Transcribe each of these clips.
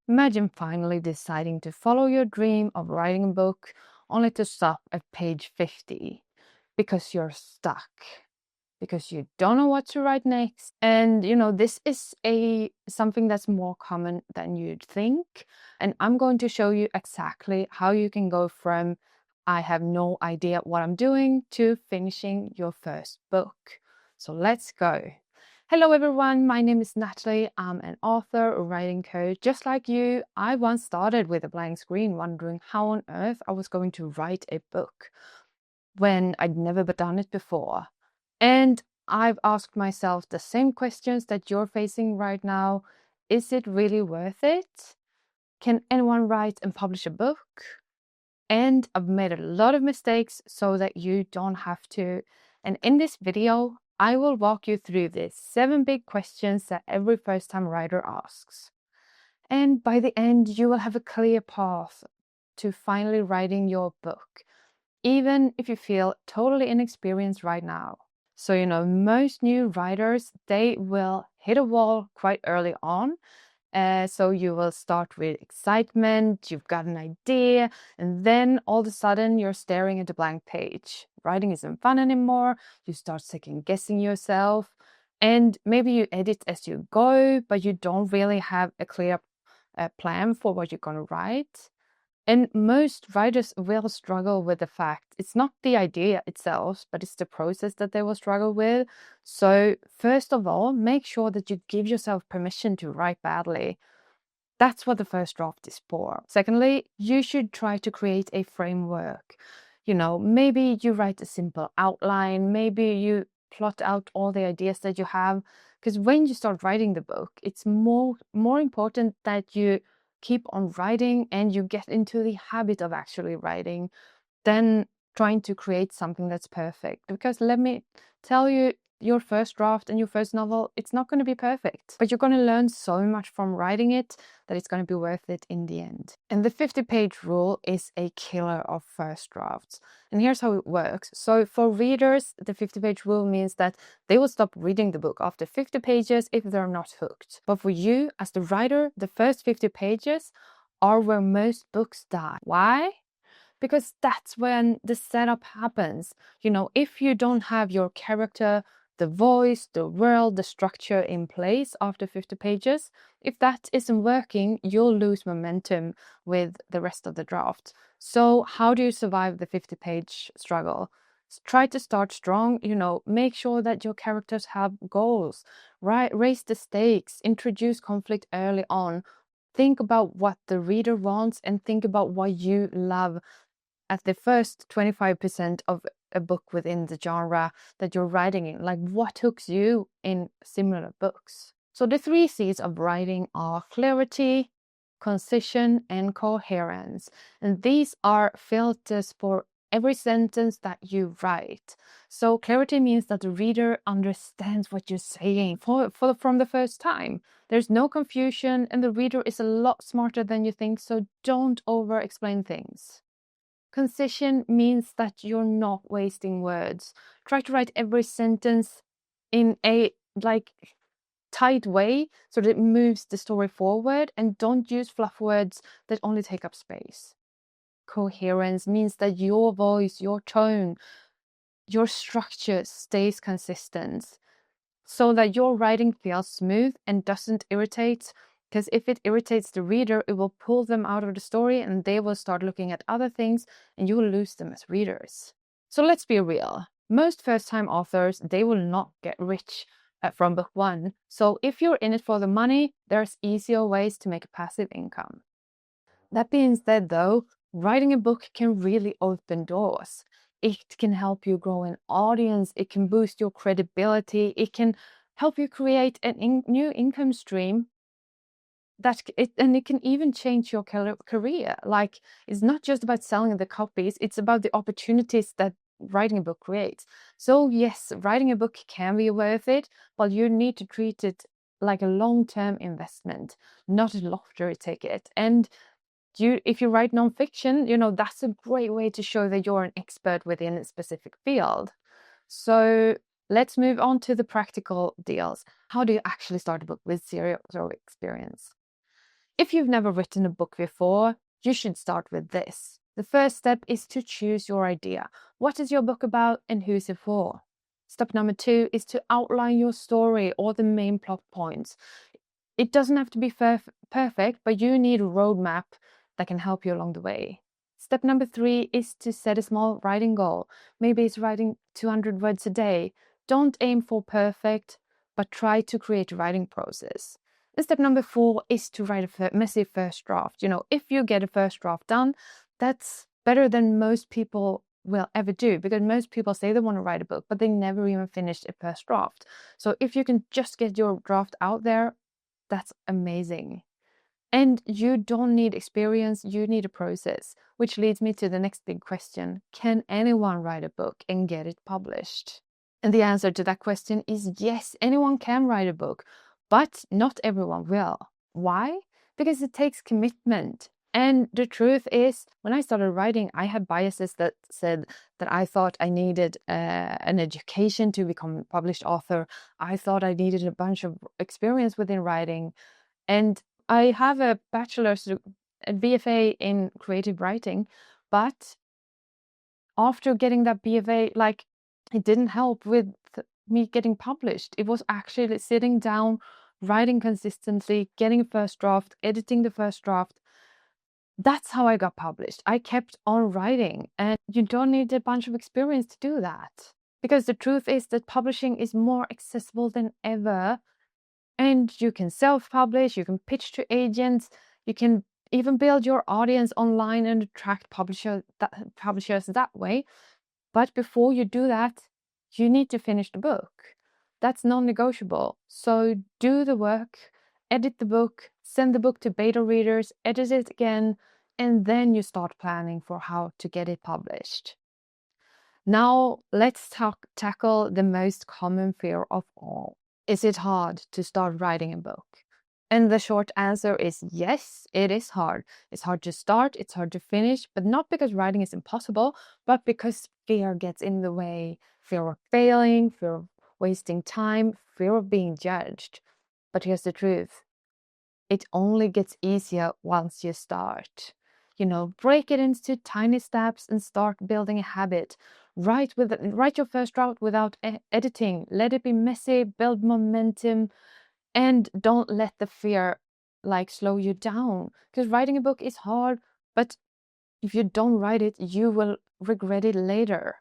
Imagine finally deciding to follow your dream of writing a book only to stop at page 50 because you're stuck, because you don't know what to write next. And this is something that's more common than you'd think. And I'm going to show you exactly how you can go from I have no idea what I'm doing to finishing your first book. So let's go. Hello everyone, my name is Natalie. I'm an author, a writing coach. Just like you, I once started with a blank screen wondering how on earth I was going to write a book when I'd never done it before. And I've asked myself the same questions that you're facing right now. Is it really worth it? Can anyone write and publish a book? And I've made a lot of mistakes so that you don't have to. And in this video, I will walk you through the 7 big questions that every first-time writer asks. And by the end, you will have a clear path to finally writing your book, even if you feel totally inexperienced right now. So, most new writers, they will hit a wall quite early on. So you will start with excitement, you've got an idea, and then all of a sudden you're staring at a blank page. Writing isn't fun anymore, you start second guessing yourself, and maybe you edit as you go, but you don't really have a clear plan for what you're going to write. And most writers will struggle with the fact it's not the idea itself, but it's the process that they will struggle with. So first of all, make sure that you give yourself permission to write badly. That's what the first draft is for. Secondly, you should try to create a framework. Maybe you write a simple outline, maybe you plot out all the ideas that you have. Because when you start writing the book, it's more important that you keep on writing and you get into the habit of actually writing than trying to create something that's perfect. Because let me tell you, your first draft and your first novel, it's not going to be perfect, but you're going to learn so much from writing it that it's going to be worth it in the end. And the 50-page rule is a killer of first drafts. And here's how it works. So for readers, the 50-page rule means that they will stop reading the book after 50 pages if they're not hooked. But for you, as the writer, the first 50 pages are where most books die. Why? Because that's when the setup happens. If you don't have your character, the voice, the world, the structure in place after 50 pages, if that isn't working, you'll lose momentum with the rest of the draft. So how do you survive the 50-page struggle? Try to start strong, make sure that your characters have goals, right? Raise the stakes, introduce conflict early on. Think about what the reader wants and think about what you love at the first 25% of a book within the genre that you're writing in. Like, what hooks you in similar books? So the 3 C's of writing are clarity, concision, and coherence. And these are filters for every sentence that you write. So clarity means that the reader understands what you're saying from the first time. There's no confusion and the reader is a lot smarter than you think, so don't over-explain things. Concision means that you're not wasting words. Try to write every sentence in a tight way so that it moves the story forward, and don't use fluff words that only take up space. Coherence means that your voice, your tone, your structure stays consistent so that your writing feels smooth and doesn't irritate. Because if it irritates the reader, it will pull them out of the story and they will start looking at other things and you will lose them as readers. So let's be real. Most first-time authors, they will not get rich from book 1. So if you're in it for the money, there's easier ways to make a passive income. That being said though, writing a book can really open doors. It can help you grow an audience, it can boost your credibility, it can help you create a new income stream and it can even change your career. Like, it's not just about selling the copies, it's about the opportunities that writing a book creates. So yes, writing a book can be worth it, but you need to treat it like a long-term investment, not a lottery ticket. And if you write nonfiction, that's a great way to show that you're an expert within a specific field. So let's move on to the practical deals. How do you actually start a book with zero experience? If you've never written a book before, you should start with this. The first step is to choose your idea. What is your book about and who's it for? Step number 2 is to outline your story or the main plot points. It doesn't have to be perfect, but you need a roadmap that can help you along the way. Step number 3 is to set a small writing goal. Maybe it's writing 200 words a day. Don't aim for perfect, but try to create a writing process. And step number 4 is to write a messy first draft. If you get a first draft done, that's better than most people will ever do, because most people say they want to write a book, but they never even finished a first draft. So if you can just get your draft out there, that's amazing. And you don't need experience, you need a process, which leads me to the next big question. Can anyone write a book and get it published? And the answer to that question is yes, anyone can write a book, but not everyone will. Why? Because it takes commitment. And the truth is, when I started writing, I had biases that said that I thought I needed an education to become a published author. I thought I needed a bunch of experience within writing. And I have a bachelor's, a BFA in creative writing, but after getting that BFA, it didn't help with me getting published. It was actually sitting down, writing consistently, getting a first draft, editing the first draft. That's how I got published. I kept on writing, and you don't need a bunch of experience to do that. Because the truth is that publishing is more accessible than ever. And you can self-publish, you can pitch to agents, you can even build your audience online and attract publishers that way. But before you do that, you need to finish the book. That's non-negotiable. So do the work, edit the book, send the book to beta readers, edit it again, and then you start planning for how to get it published. Now let's tackle the most common fear of all. Is it hard to start writing a book? And the short answer is yes, it is hard. It's hard to start, it's hard to finish, but not because writing is impossible, but because fear gets in the way. Fear of failing, fear of wasting time, fear of being judged. But here's the truth. It only gets easier once you start. Break it into tiny steps and start building a habit. Write your first draft without editing. Let it be messy, build momentum, and don't let the fear slow you down. Because writing a book is hard, but if you don't write it, you will regret it later.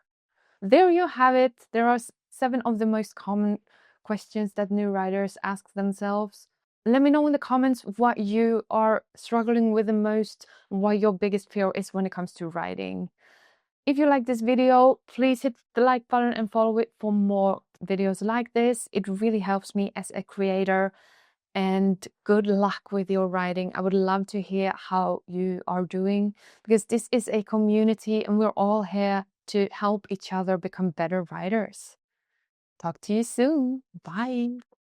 There you have it. There are 7 of the most common questions that new writers ask themselves. Let me know in the comments what you are struggling with the most, what your biggest fear is when it comes to writing. If you like this video, please hit the like button and follow it for more videos like this. It really helps me as a creator. And good luck with your writing. I would love to hear how you are doing, because this is a community and we're all here to help each other become better writers. Talk to you soon. Bye.